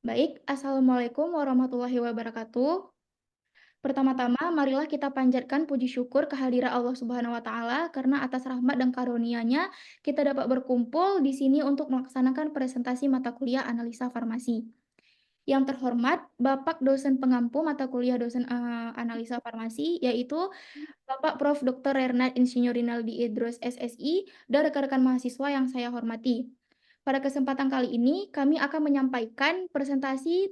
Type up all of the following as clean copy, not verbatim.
Baik, Assalamualaikum warahmatullahi wabarakatuh. Pertama-tama, marilah kita panjatkan puji syukur kehadiran Allah Subhanahu wa Ta'ala, karena atas rahmat dan karunia-Nya kita dapat berkumpul di sini untuk melaksanakan presentasi mata kuliah analisa farmasi. Yang terhormat, Bapak dosen pengampu mata kuliah analisa farmasi, yaitu Bapak Prof. Dr. Renat Insinyur Rinaldi Idrus SSI, dan rekan-rekan mahasiswa yang saya hormati. Pada kesempatan kali ini, kami akan menyampaikan presentasi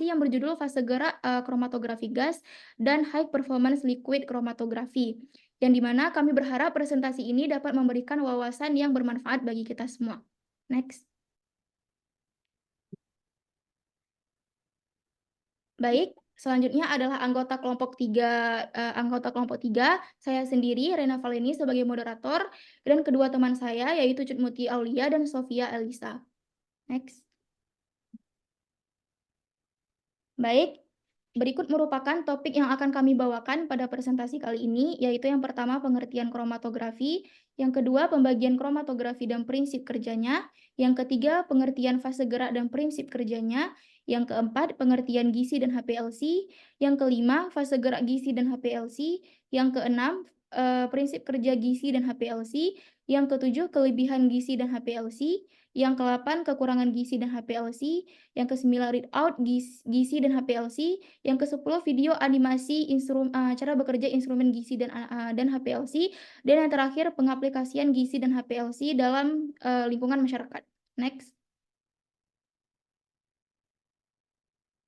yang berjudul fase gerak kromatografi gas dan high performance liquid kromatografi, yang dimana kami berharap presentasi ini dapat memberikan wawasan yang bermanfaat bagi kita semua. Next. Baik, selanjutnya adalah anggota kelompok 3, saya sendiri, Rena Valeni sebagai moderator, dan kedua teman saya, yaitu Cutmuti Aulia dan Sofia Elisa. Next. Baik, berikut merupakan topik yang akan kami bawakan pada presentasi kali ini, yaitu yang pertama pengertian kromatografi, yang kedua pembagian kromatografi dan prinsip kerjanya, yang ketiga pengertian fase gerak dan prinsip kerjanya, yang keempat pengertian gizi dan HPLC, yang kelima fase gerak gizi dan HPLC, yang keenam prinsip kerja gizi dan HPLC, yang ketujuh kelebihan gizi dan HPLC, yang ke-8 kekurangan gizi dan HPLC, yang ke-9 read out gizi dan HPLC, yang ke-10 video animasi cara bekerja instrumen gizi dan HPLC, dan yang terakhir pengaplikasian gizi dan HPLC dalam lingkungan masyarakat. Next.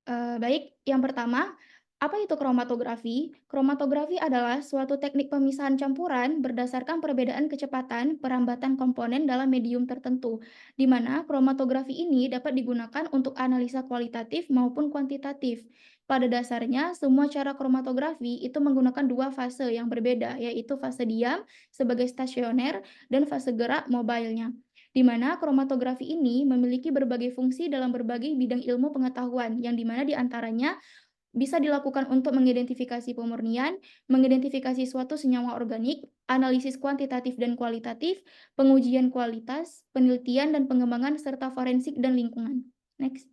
Baik, yang pertama, apa itu kromatografi? Kromatografi adalah suatu teknik pemisahan campuran berdasarkan perbedaan kecepatan perambatan komponen dalam medium tertentu, di mana kromatografi ini dapat digunakan untuk analisa kualitatif maupun kuantitatif. Pada dasarnya, semua cara kromatografi itu menggunakan dua fase yang berbeda, yaitu fase diam sebagai stasioner dan fase gerak mobilenya, di mana kromatografi ini memiliki berbagai fungsi dalam berbagai bidang ilmu pengetahuan, yang di mana di antaranya bisa dilakukan untuk mengidentifikasi pemurnian, mengidentifikasi suatu senyawa organik, analisis kuantitatif dan kualitatif, pengujian kualitas, penelitian dan pengembangan, serta forensik dan lingkungan. Next.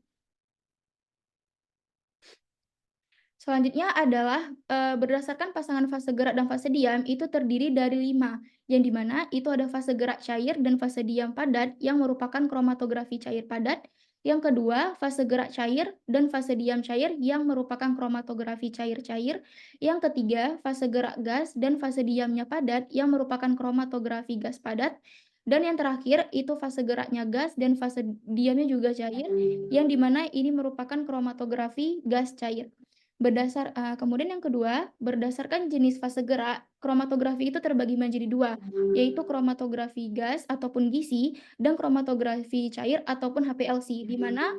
Selanjutnya adalah berdasarkan pasangan fase gerak dan fase diam itu terdiri dari 5, yang di mana itu ada fase gerak cair dan fase diam padat yang merupakan kromatografi cair padat. Yang kedua, fase gerak cair dan fase diam cair yang merupakan kromatografi cair-cair. Yang ketiga, fase gerak gas dan fase diamnya padat yang merupakan kromatografi gas padat. Dan yang terakhir, itu fase geraknya gas dan fase diamnya juga cair, yang di mana ini merupakan kromatografi gas cair. Kemudian yang kedua, berdasarkan jenis fase gerak, kromatografi itu terbagi menjadi dua, yaitu kromatografi gas ataupun gizi dan kromatografi cair ataupun HPLC, di mana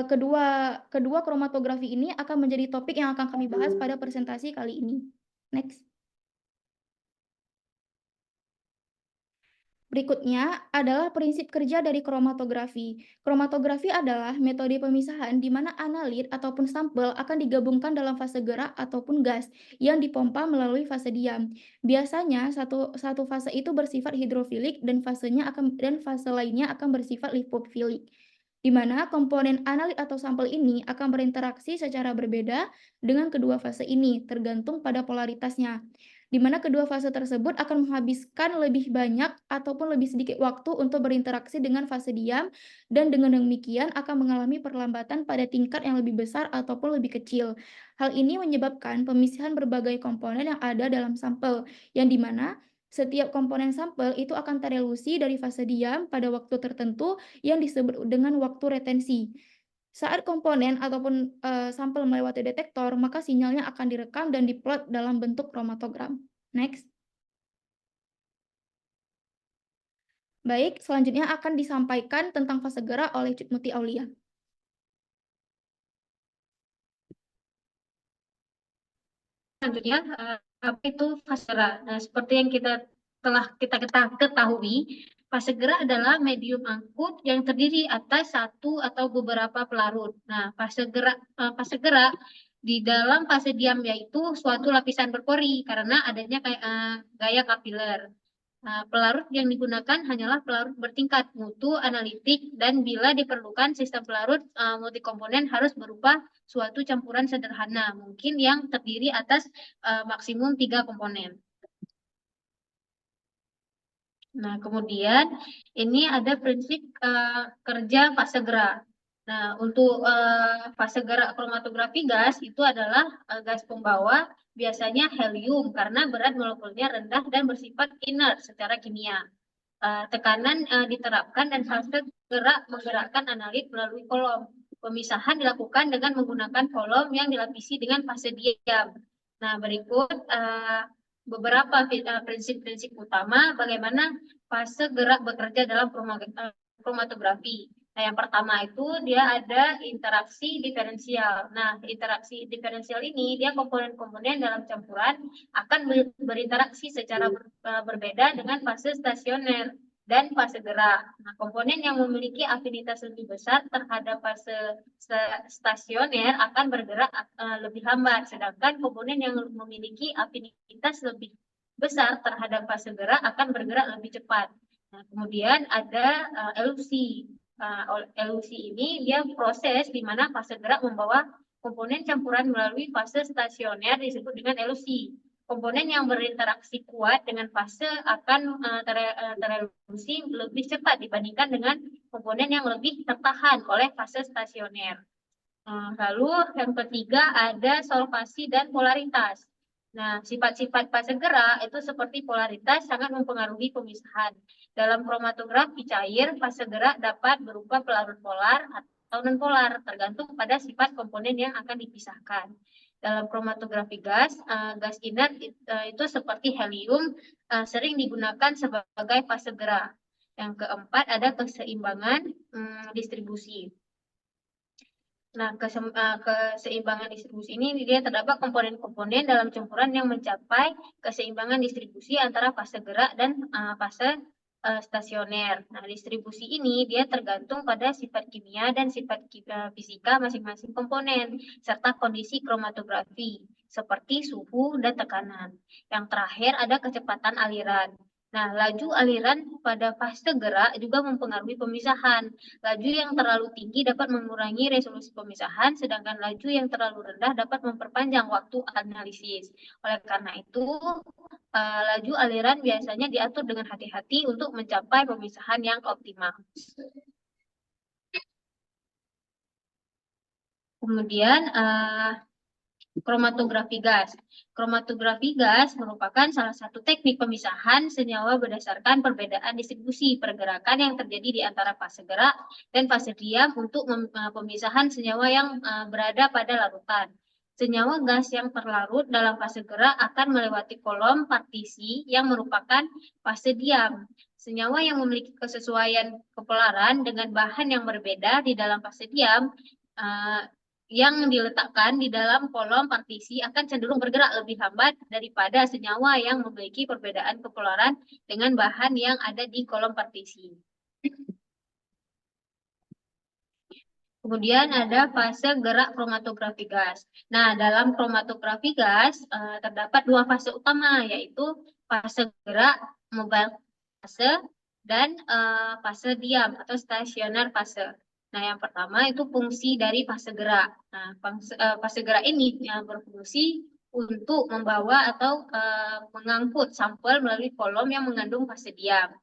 kedua kromatografi ini akan menjadi topik yang akan kami bahas pada presentasi kali ini. Next. Berikutnya adalah prinsip kerja dari kromatografi. Kromatografi adalah metode pemisahan di mana analit ataupun sampel akan digabungkan dalam fase gerak ataupun gas yang dipompa melalui fase diam. Biasanya satu fase itu bersifat hidrofilik dan fase lainnya akan bersifat lipofilik, di mana komponen analit atau sampel ini akan berinteraksi secara berbeda dengan kedua fase ini tergantung pada polaritasnya, di mana kedua fase tersebut akan menghabiskan lebih banyak ataupun lebih sedikit waktu untuk berinteraksi dengan fase diam, dan dengan demikian akan mengalami perlambatan pada tingkat yang lebih besar ataupun lebih kecil. Hal ini menyebabkan pemisihan berbagai komponen yang ada dalam sampel, yang dimana setiap komponen sampel itu akan terelusi dari fase diam pada waktu tertentu yang disebut dengan waktu retensi. Saat komponen ataupun sampel melewati detektor, maka sinyalnya akan direkam dan diplot dalam bentuk kromatogram. Next. Baik, selanjutnya akan disampaikan tentang fase gerak oleh Cutmuti Aulia. Selanjutnya, apa itu fase gerak? Nah, seperti yang kita ketahui, fase gerak adalah medium angkut yang terdiri atas satu atau beberapa pelarut. Nah, fase gerak di dalam fase diam yaitu suatu lapisan berpori karena adanya gaya kapiler. Nah, pelarut yang digunakan hanyalah pelarut bertingkat, mutu, analitik, dan bila diperlukan sistem pelarut multikomponen harus berupa suatu campuran sederhana, mungkin yang terdiri atas maksimum 3 komponen. Nah, kemudian ini ada prinsip kerja fase gerak. Nah, untuk fase gerak kromatografi gas itu adalah gas pembawa, biasanya helium karena berat molekulnya rendah dan bersifat inert secara kimia. Tekanan diterapkan dan fase gerak menggerakkan analit melalui kolom. Pemisahan dilakukan dengan menggunakan kolom yang dilapisi dengan fase diam. Nah, berikut beberapa prinsip-prinsip utama bagaimana fase gerak bekerja dalam kromatografi. Nah, yang pertama itu dia ada interaksi diferensial. Nah, interaksi diferensial ini dia komponen-komponen dalam campuran akan berinteraksi secara berbeda dengan fase stasioner dan fase gerak. Nah, komponen yang memiliki afinitas lebih besar terhadap fase stasioner akan bergerak lebih lambat, sedangkan komponen yang memiliki afinitas lebih besar terhadap fase gerak akan bergerak lebih cepat. Nah, kemudian ada elusi. Elusi ini dia proses di mana fase gerak membawa komponen campuran melalui fase stasioner disebut dengan elusi. Komponen yang berinteraksi kuat dengan fase akan terelusi lebih cepat dibandingkan dengan komponen yang lebih tertahan oleh fase stasioner. Lalu yang ketiga ada solvasi dan polaritas. Nah, sifat-sifat fase gerak itu seperti polaritas sangat mempengaruhi pemisahan. Dalam kromatografi cair, fase gerak dapat berupa pelarut polar atau non-polar, tergantung pada sifat komponen yang akan dipisahkan. Dalam kromatografi gas, gas inert itu seperti helium sering digunakan sebagai fase gerak. Yang keempat ada keseimbangan distribusi. Nah, keseimbangan distribusi ini dia terdapat komponen-komponen dalam campuran yang mencapai keseimbangan distribusi antara fase gerak dan fase stasioner. Nah, distribusi ini dia tergantung pada sifat kimia dan sifat fisika masing-masing komponen, serta kondisi kromatografi, seperti suhu dan tekanan. Yang terakhir ada kecepatan aliran. Nah, laju aliran pada fase gerak juga mempengaruhi pemisahan. Laju yang terlalu tinggi dapat mengurangi resolusi pemisahan, sedangkan laju yang terlalu rendah dapat memperpanjang waktu analisis. Oleh karena itu, laju aliran biasanya diatur dengan hati-hati untuk mencapai pemisahan yang optimal. Kemudian, kromatografi gas. Kromatografi gas merupakan salah satu teknik pemisahan senyawa berdasarkan perbedaan distribusi pergerakan yang terjadi di antara fase gerak dan fase diam untuk pemisahan senyawa yang berada pada larutan. Senyawa gas yang terlarut dalam fase gerak akan melewati kolom partisi yang merupakan fase diam. Senyawa yang memiliki kesesuaian kepolaran dengan bahan yang berbeda di dalam fase diam yang diletakkan di dalam kolom partisi akan cenderung bergerak lebih lambat daripada senyawa yang memiliki perbedaan kepolaran dengan bahan yang ada di kolom partisi. Kemudian ada fase gerak kromatografi gas. Nah, dalam kromatografi gas terdapat dua fase utama, yaitu fase gerak mobile fase dan fase diam atau stasioner fase. Nah, yang pertama itu fungsi dari fase gerak. Nah, fase gerak ini berfungsi untuk membawa atau mengangkut sampel melalui kolom yang mengandung fase diam.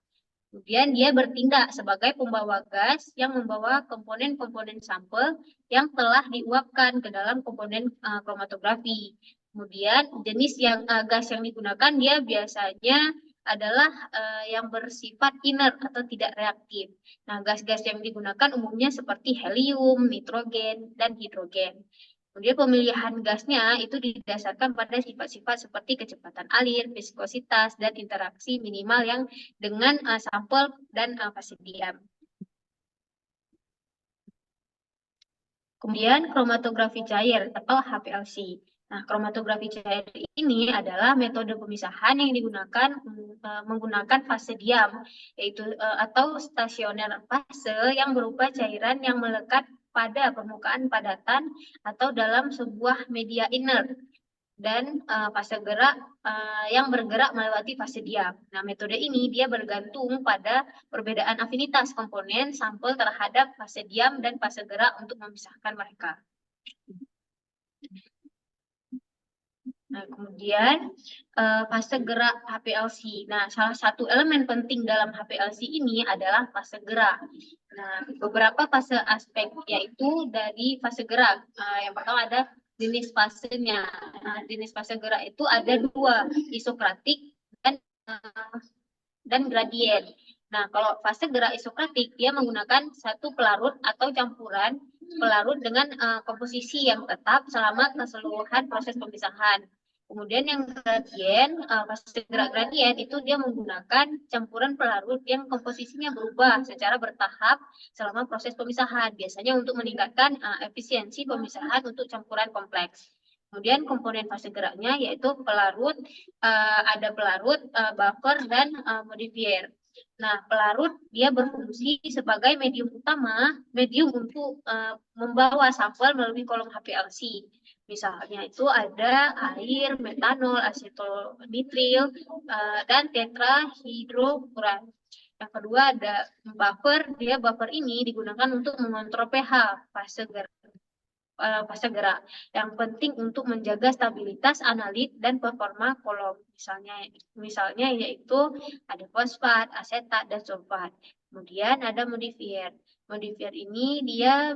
Kemudian dia bertindak sebagai pembawa gas yang membawa komponen-komponen sampel yang telah diuapkan ke dalam komponen kromatografi. Kemudian jenis gas yang digunakan dia biasanya adalah yang bersifat inert atau tidak reaktif. Nah, gas-gas yang digunakan umumnya seperti helium, nitrogen, dan hidrogen. Kemudian pemilihan gasnya itu didasarkan pada sifat-sifat seperti kecepatan alir, viskositas, dan interaksi minimal yang dengan sampel dan fase diam. Kemudian kromatografi cair atau HPLC. Nah, kromatografi cair ini adalah metode pemisahan yang digunakan menggunakan fase diam, yaitu atau stasioner fase yang berupa cairan yang melekat pada permukaan padatan atau dalam sebuah media inert. dan fase gerak yang bergerak melewati fase diam. Nah, metode ini dia bergantung pada perbedaan afinitas komponen sampel terhadap fase diam dan fase gerak untuk memisahkan mereka. Nah, kemudian fase gerak HPLC. Nah, salah satu elemen penting dalam HPLC ini adalah fase gerak. Nah, beberapa fase aspek yaitu dari fase gerak. Yang pertama ada jenis fasenya. Nah, jenis fase gerak itu ada dua, isokratik dan gradien. Nah, kalau fase gerak isokratik, dia menggunakan satu pelarut atau campuran pelarut dengan komposisi yang tetap selama keseluruhan proses pemisahan. Kemudian yang gradien, fase gerak gradien itu dia menggunakan campuran pelarut yang komposisinya berubah secara bertahap selama proses pemisahan, biasanya untuk meningkatkan efisiensi pemisahan untuk campuran kompleks. Kemudian komponen fase geraknya yaitu pelarut, ada pelarut, buffer, dan modifier. Nah, pelarut dia berfungsi sebagai medium utama, medium untuk membawa sampel melalui kolom HPLC. Misalnya itu ada air, metanol, asetonitril, dan tetrahidrofuran. Yang kedua ada buffer, buffer ini digunakan untuk mengontrol pH fase gerak yang penting untuk menjaga stabilitas analit dan performa kolom. Misalnya yaitu ada fosfat, asetat, dan sulfat. Kemudian ada modifier. Modifier ini dia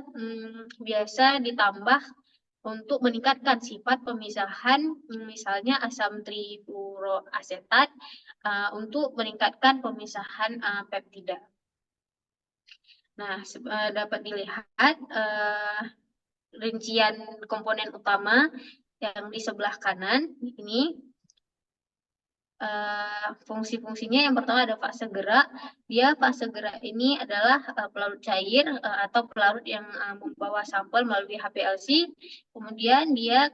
biasa ditambah untuk meningkatkan sifat pemisahan, misalnya asam trifuroasetat untuk meningkatkan pemisahan peptida. Nah, dapat dilihat rincian komponen utama yang di sebelah kanan ini. Fungsi-fungsinya yang pertama ada fase gerak. Fase gerak ini adalah pelarut cair atau pelarut yang membawa sampel melalui HPLC. Kemudian dia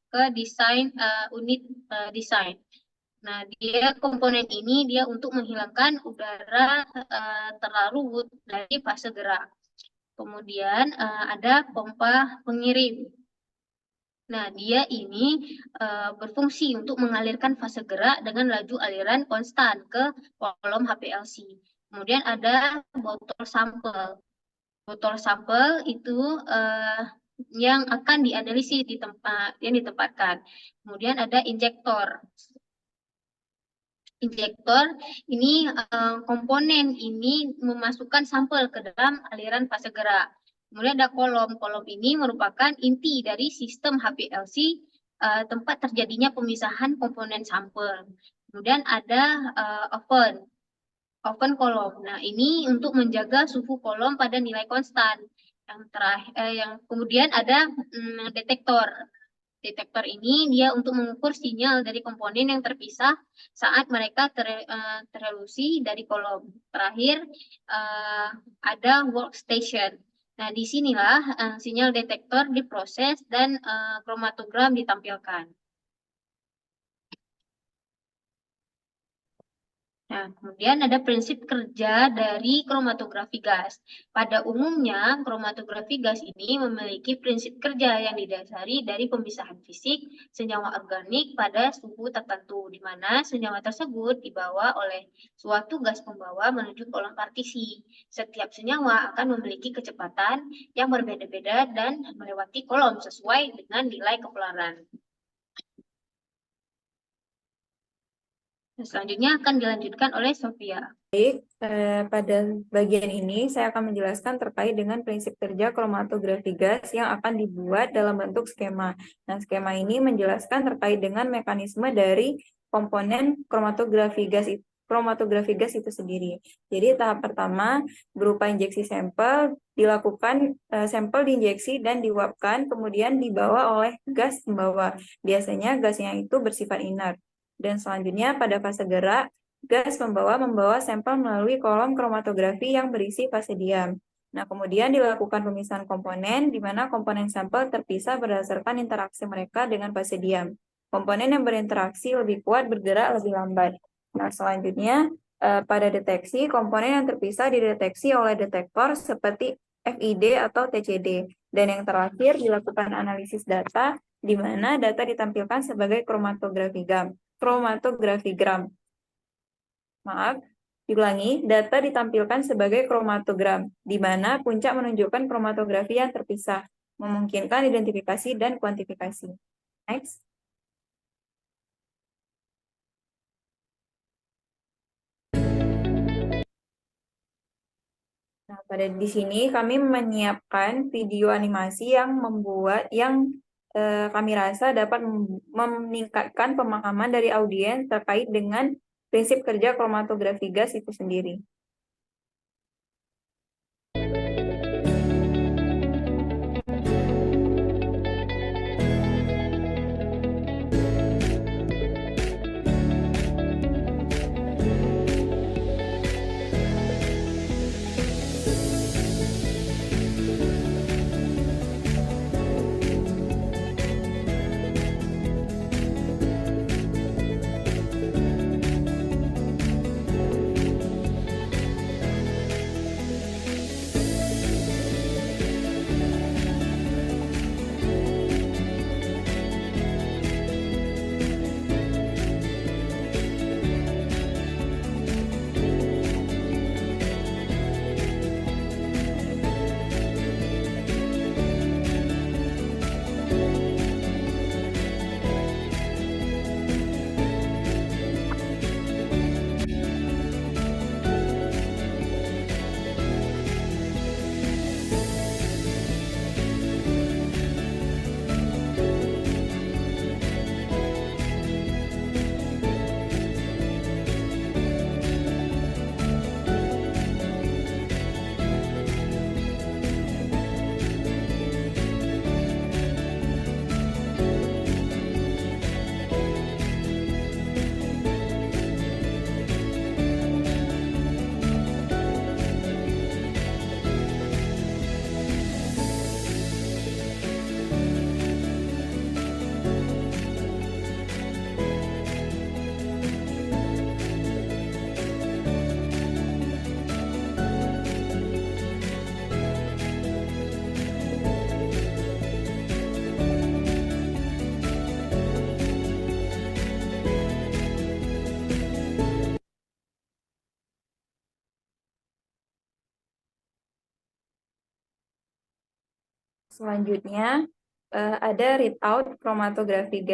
ke desain unit desain. Nah, komponen ini dia untuk menghilangkan udara terlarut dari fase gerak. Kemudian ada pompa pengirim. Nah, dia ini berfungsi untuk mengalirkan fase gerak dengan laju aliran konstan ke kolom HPLC. Kemudian ada botol sampel. Botol sampel itu yang akan dianalisis di tempat yang ditempatkan. Kemudian ada injektor. Injektor ini komponen ini memasukkan sampel ke dalam aliran fase gerak. Kemudian ada kolom. Kolom ini merupakan inti dari sistem HPLC, tempat terjadinya pemisahan komponen sampel. Kemudian ada oven. Oven kolom. Nah, ini untuk menjaga suhu kolom pada nilai konstan. Yang kemudian ada detektor. Detektor ini dia untuk mengukur sinyal dari komponen yang terpisah saat mereka terelusi dari kolom. Terakhir ada workstation. Nah, disinilah sinyal detektor diproses dan kromatogram ditampilkan. Nah, kemudian ada prinsip kerja dari kromatografi gas. Pada umumnya, kromatografi gas ini memiliki prinsip kerja yang didasari dari pemisahan fisik senyawa organik pada suhu tertentu, di mana senyawa tersebut dibawa oleh suatu gas pembawa menuju kolom partisi. Setiap senyawa akan memiliki kecepatan yang berbeda-beda dan melewati kolom sesuai dengan nilai kepelaran. Selanjutnya akan dilanjutkan oleh Sofia. Baik, pada bagian ini saya akan menjelaskan terkait dengan prinsip kerja kromatografi gas yang akan dibuat dalam bentuk skema. Nah, skema ini menjelaskan terkait dengan mekanisme dari komponen kromatografi gas itu sendiri. Jadi tahap pertama berupa injeksi sampel, dilakukan sampel diinjeksi dan diuapkan, kemudian dibawa oleh gas pembawa. Biasanya gasnya itu bersifat inert. Dan selanjutnya pada fase gerak, gas membawa sampel melalui kolom kromatografi yang berisi fase diam. Nah, kemudian dilakukan pemisahan komponen, di mana komponen sampel terpisah berdasarkan interaksi mereka dengan fase diam. Komponen yang berinteraksi lebih kuat bergerak lebih lambat. Nah, selanjutnya pada deteksi, komponen yang terpisah dideteksi oleh detektor seperti FID atau TCD. Dan yang terakhir dilakukan analisis data di mana data ditampilkan sebagai kromatografigram. Maaf, diulangi, data ditampilkan sebagai kromatogram, di mana puncak menunjukkan kromatografi yang terpisah, memungkinkan identifikasi dan kuantifikasi. Next. Nah, di sini kami menyiapkan video animasi yang kami rasa dapat meningkatkan pemahaman dari audiens terkait dengan prinsip kerja kromatografi gas itu sendiri. Selanjutnya ada readout kromatografi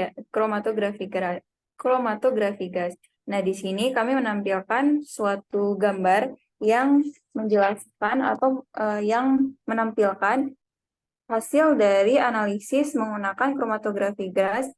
gas. Nah, di sini kami menampilkan suatu gambar yang menjelaskan atau yang menampilkan hasil dari analisis menggunakan kromatografi gas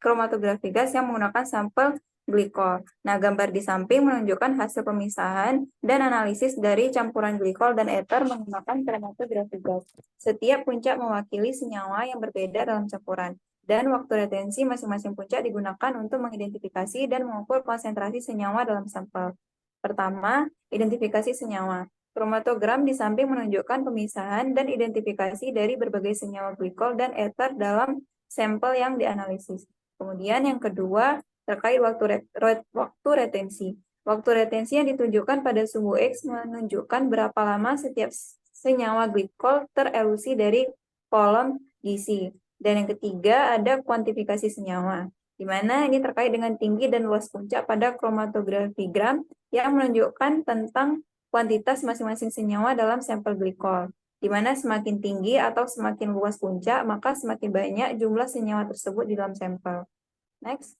yang menggunakan sampel glikol. Nah, gambar di samping menunjukkan hasil pemisahan dan analisis dari campuran glikol dan ether menggunakan kromatografi gas. Setiap puncak mewakili senyawa yang berbeda dalam campuran, dan waktu retensi masing-masing puncak digunakan untuk mengidentifikasi dan mengukur konsentrasi senyawa dalam sampel. Pertama, identifikasi senyawa. Kromatogram di samping menunjukkan pemisahan dan identifikasi dari berbagai senyawa glikol dan ether dalam sampel yang dianalisis. Kemudian yang kedua, terkait waktu retensi. Waktu retensi yang ditunjukkan pada suhu X menunjukkan berapa lama setiap senyawa glikol terelusi dari kolom gizi. Dan yang ketiga, ada kuantifikasi senyawa, di mana ini terkait dengan tinggi dan luas puncak pada kromatografigram yang menunjukkan tentang kuantitas masing-masing senyawa dalam sampel glikol, di mana semakin tinggi atau semakin luas puncak, maka semakin banyak jumlah senyawa tersebut di dalam sampel. Next.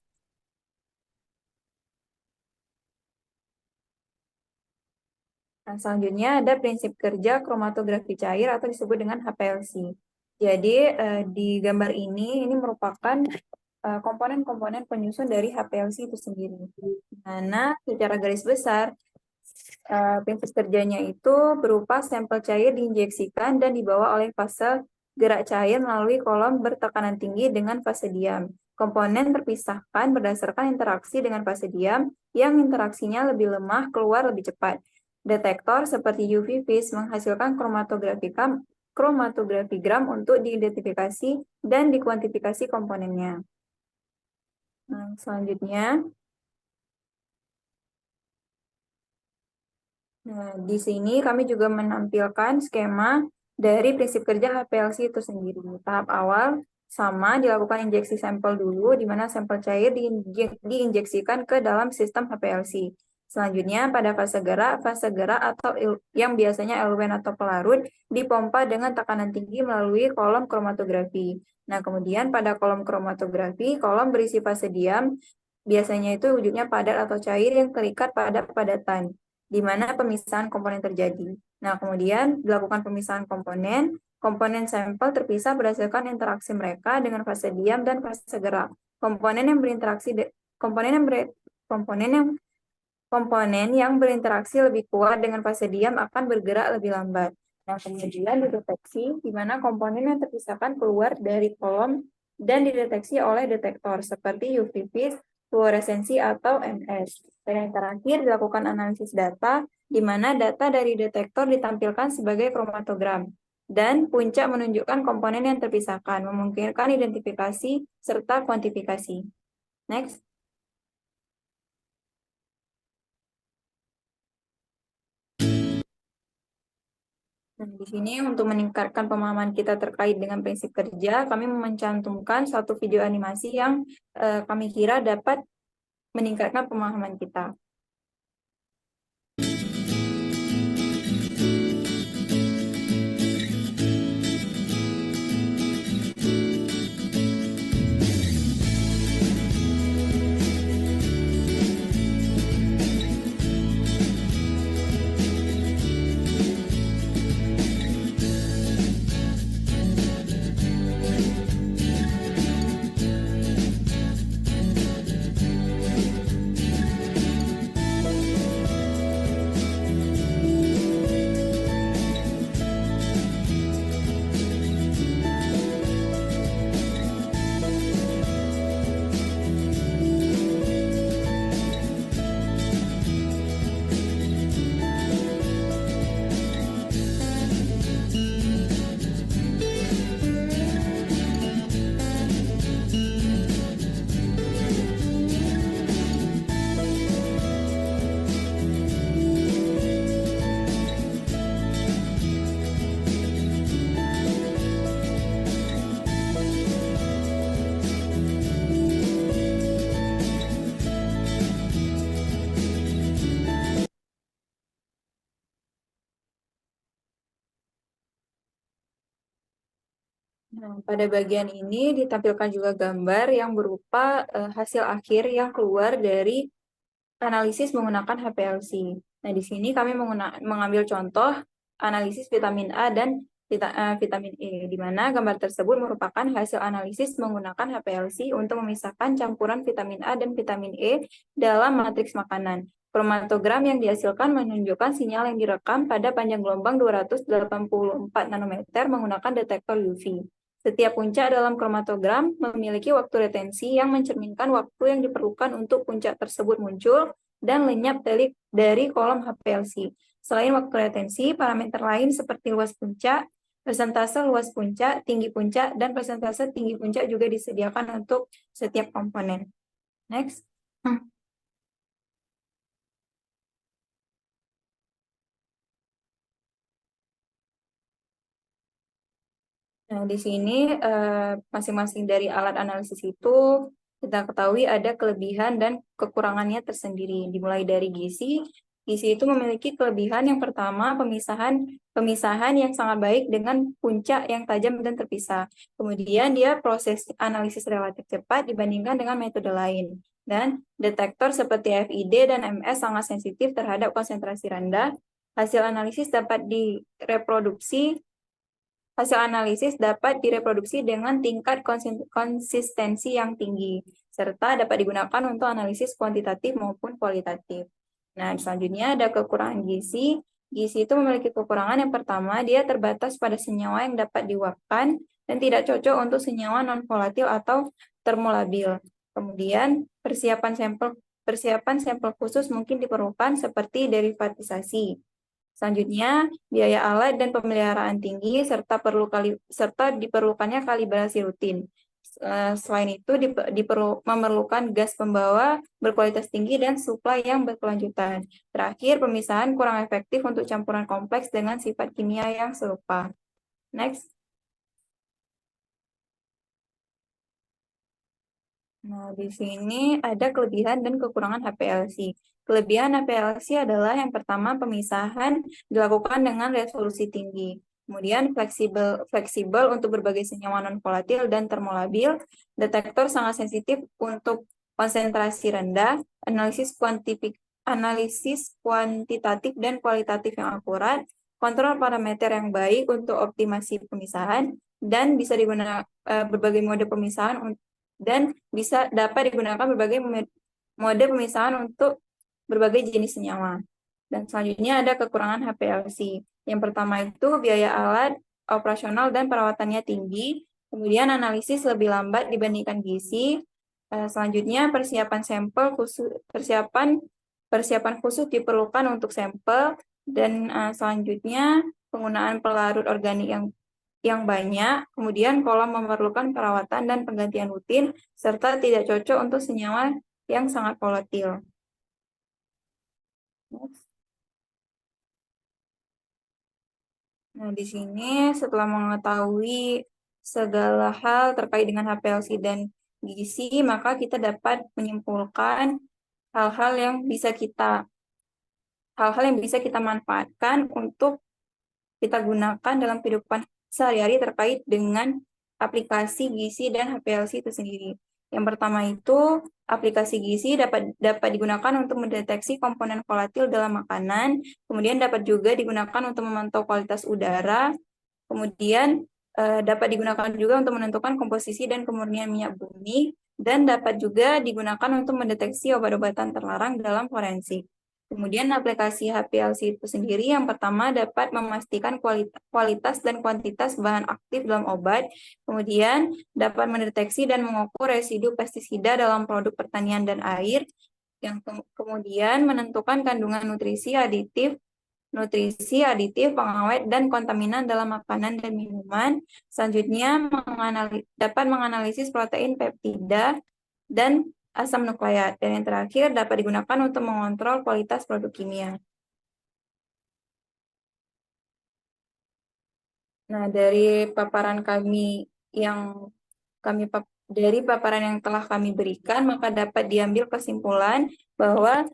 Nah, selanjutnya ada prinsip kerja kromatografi cair atau disebut dengan HPLC. Jadi, di gambar ini merupakan komponen-komponen penyusun dari HPLC itu sendiri. Di mana secara garis besar, prinsip kerjanya itu berupa sampel cair diinjeksikan dan dibawa oleh fase gerak cair melalui kolom bertekanan tinggi dengan fase diam. Komponen terpisahkan berdasarkan interaksi dengan fase diam yang interaksinya lebih lemah keluar lebih cepat. Detektor seperti UV vis menghasilkan kromatografigram untuk diidentifikasi dan dikuantifikasi komponennya. Nah, selanjutnya, di sini kami juga menampilkan skema dari prinsip kerja HPLC itu sendiri. Tahap awal, sama, dilakukan injeksi sampel dulu, di mana sampel cair diinjeksikan ke dalam sistem HPLC. Selanjutnya, pada fase gerak atau yang biasanya eluen atau pelarut, dipompa dengan tekanan tinggi melalui kolom kromatografi. Nah, kemudian pada kolom kromatografi, kolom berisi fase diam, biasanya itu wujudnya padat atau cair yang terikat pada padatan, di mana pemisahan komponen terjadi. Nah, kemudian dilakukan pemisahan komponen sampel terpisah berdasarkan interaksi mereka dengan fase diam dan fase gerak. Komponen yang berinteraksi lebih kuat dengan fase diam akan bergerak lebih lambat. Nah, kemudian dideteksi di mana komponen yang terpisahkan keluar dari kolom dan dideteksi oleh detektor seperti UV vis, fluoresensi, atau MS. Dan yang terakhir dilakukan analisis data, di mana data dari detektor ditampilkan sebagai kromatogram. Dan puncak menunjukkan komponen yang terpisahkan, memungkinkan identifikasi serta kuantifikasi. Next. Nah, di sini untuk meningkatkan pemahaman kita terkait dengan prinsip kerja, kami mencantumkan satu video animasi yang kami kira dapat meningkatkan pemahaman kita. Nah, pada bagian ini ditampilkan juga gambar yang berupa hasil akhir yang keluar dari analisis menggunakan HPLC. Nah, di sini kami mengambil contoh analisis vitamin A dan vitamin E, di mana gambar tersebut merupakan hasil analisis menggunakan HPLC untuk memisahkan campuran vitamin A dan vitamin E dalam matriks makanan. Kromatogram yang dihasilkan menunjukkan sinyal yang direkam pada panjang gelombang 284 nanometer menggunakan detektor UV. Setiap puncak dalam kromatogram memiliki waktu retensi yang mencerminkan waktu yang diperlukan untuk puncak tersebut muncul dan lenyap dari kolom HPLC. Selain waktu retensi, parameter lain seperti luas puncak, persentase luas puncak, tinggi puncak, dan persentase tinggi puncak juga disediakan untuk setiap komponen. Next. Nah, di sini masing-masing dari alat analisis itu kita ketahui ada kelebihan dan kekurangannya tersendiri. Dimulai dari gizi. Gizi itu memiliki kelebihan yang pertama, pemisahan yang sangat baik dengan puncak yang tajam dan terpisah. Kemudian dia proses analisis relatif cepat dibandingkan dengan metode lain. Dan detektor seperti FID dan MS sangat sensitif terhadap konsentrasi rendah. Hasil analisis dapat direproduksi dengan tingkat konsistensi yang tinggi, serta dapat digunakan untuk analisis kuantitatif maupun kualitatif. Nah, selanjutnya ada kekurangan gizi. Gizi itu memiliki kekurangan yang pertama, dia terbatas pada senyawa yang dapat diuapkan dan tidak cocok untuk senyawa non-volatil atau termolabil. Kemudian, persiapan sampel khusus mungkin diperlukan seperti derivatisasi. Selanjutnya, biaya alat dan pemeliharaan tinggi serta diperlukannya kalibrasi rutin. Selain itu, memerlukan gas pembawa berkualitas tinggi dan suplai yang berkelanjutan. Terakhir, pemisahan kurang efektif untuk campuran kompleks dengan sifat kimia yang serupa. Next. Nah, di sini ada kelebihan dan kekurangan HPLC. Kelebihan HPLC adalah yang pertama pemisahan dilakukan dengan resolusi tinggi. Kemudian fleksibel untuk berbagai senyawa non-volatil dan termolabil. Detektor sangat sensitif untuk konsentrasi rendah, analisis kuantitatif dan kualitatif yang akurat, kontrol parameter yang baik untuk optimasi pemisahan, dan bisa digunakan berbagai mode pemisahan dan dapat digunakan berbagai mode pemisahan untuk berbagai jenis senyawa. Dan selanjutnya ada kekurangan HPLC. Yang pertama itu biaya alat, operasional, dan perawatannya tinggi. Kemudian analisis lebih lambat dibandingkan gizi. Selanjutnya persiapan sampel khusus, persiapan khusus diperlukan untuk sampel. Dan selanjutnya penggunaan pelarut organik yang banyak, kemudian kolom memerlukan perawatan dan penggantian rutin, serta tidak cocok untuk senyawa yang sangat volatil. Nah, di sini setelah mengetahui segala hal terkait dengan HPLC dan gizi, maka kita dapat menyimpulkan hal-hal yang bisa kita manfaatkan untuk kita gunakan dalam kehidupan sehari-hari terkait dengan aplikasi gizi dan HPLC itu sendiri. Yang pertama itu, aplikasi gizi dapat digunakan untuk mendeteksi komponen volatil dalam makanan, kemudian dapat juga digunakan untuk memantau kualitas udara, kemudian dapat digunakan juga untuk menentukan komposisi dan kemurnian minyak bumi, dan dapat juga digunakan untuk mendeteksi obat-obatan terlarang dalam forensik. Kemudian aplikasi HPLC itu sendiri yang pertama dapat memastikan kualitas dan kuantitas bahan aktif dalam obat, kemudian dapat mendeteksi dan mengukur residu pestisida dalam produk pertanian dan air, yang kemudian menentukan kandungan nutrisi aditif, pengawet, dan kontaminan dalam makanan dan minuman. Selanjutnya dapat menganalisis protein, peptida, dan asam nukleat. Dan yang terakhir dapat digunakan untuk mengontrol kualitas produk kimia. Nah, dari paparan yang telah kami berikan, maka dapat diambil kesimpulan bahwa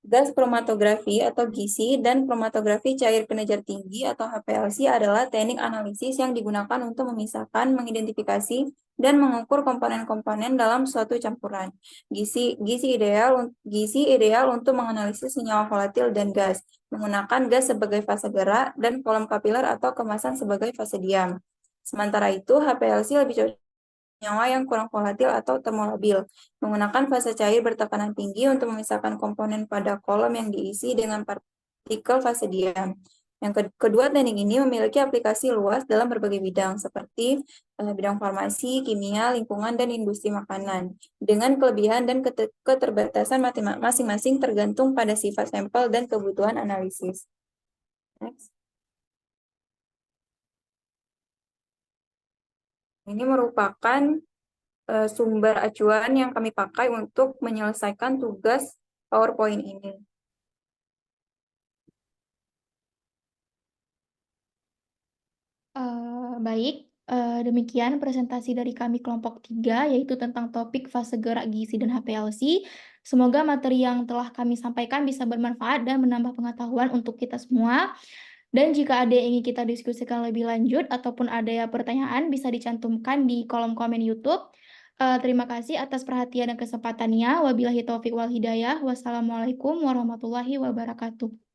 gas kromatografi atau gizi dan kromatografi cair kelenjar tinggi atau HPLC adalah teknik analisis yang digunakan untuk memisahkan, mengidentifikasi, dan mengukur komponen-komponen dalam suatu campuran. Gizi ideal untuk menganalisis senyawa volatil dan gas, menggunakan gas sebagai fase gerak dan kolom kapiler atau kemasan sebagai fase diam. Sementara itu, HPLC lebih cocok senyawa yang kurang volatil atau termolabil, menggunakan fase cair bertekanan tinggi untuk memisahkan komponen pada kolom yang diisi dengan partikel fase diam. Yang kedua, teknik ini memiliki aplikasi luas dalam berbagai bidang, seperti bidang farmasi, kimia, lingkungan, dan industri makanan, dengan kelebihan dan keterbatasan masing-masing tergantung pada sifat sampel dan kebutuhan analisis. Next. Ini merupakan sumber acuan yang kami pakai untuk menyelesaikan tugas PowerPoint ini. Baik, demikian presentasi dari kami kelompok 3, yaitu tentang topik fase gerak gizi dan HPLC. Semoga materi yang telah kami sampaikan bisa bermanfaat dan menambah pengetahuan untuk kita semua. Dan jika ada yang ingin kita diskusikan lebih lanjut ataupun ada pertanyaan, bisa dicantumkan di kolom komen YouTube. Terima kasih atas perhatian dan kesempatannya. Wabillahi taufiq wal hidayah. Wassalamualaikum warahmatullahi wabarakatuh.